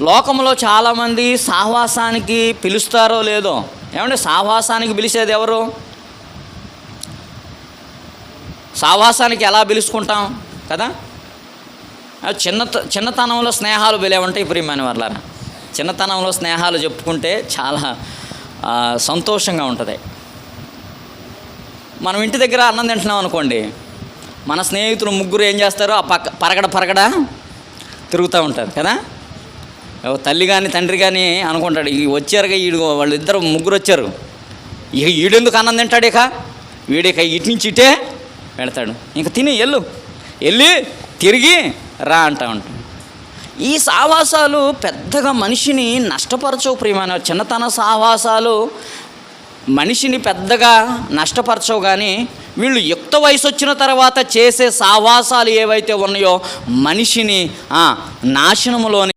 లోకంలో చాలామంది సహవాసానికి పిలుస్తారో లేదో, ఏమంటే సహవాసానికి పిలిచేది ఎవరు? సహవాసానికి ఎలా పిలుచుకుంటాం కదా? చిన్నతనంలో స్నేహాలు పిలేవంటే ప్రియమైన వాళ్ళారా, చిన్నతనంలో స్నేహాలు చెప్పుకుంటే చాలా సంతోషంగా ఉంటుంది. మనం ఇంటి దగ్గర అన్నం తింటున్నాం అనుకోండి, మన స్నేహితులు ముగ్గురు ఏం చేస్తారో ఆ పరగడ తిరుగుతూ ఉంటారు కదా. తల్లి కానీ తండ్రి కానీ అనుకుంటాడు, ఈ వచ్చారుగా వాళ్ళు ఇద్దరు ముగ్గురు వచ్చారు, ఇక ఈడెందుకు అన్నం తింటాడు, వీడిక ఇటు నుంచి ఇటే పెడతాడు, ఇంక తిని వెళ్ళి తిరిగి రా అంటూ ఉంటాడు. ఈ సావాసాలు పెద్దగా మనిషిని నష్టపరచవు ప్రియమైన. చిన్నతన సావాసాలు మనిషిని పెద్దగా నష్టపరచవు, కానీ వీళ్ళు యుక్త వయసు వచ్చిన తర్వాత చేసే సావాసాలు ఏవైతే ఉన్నాయో మనిషిని నాశనములోని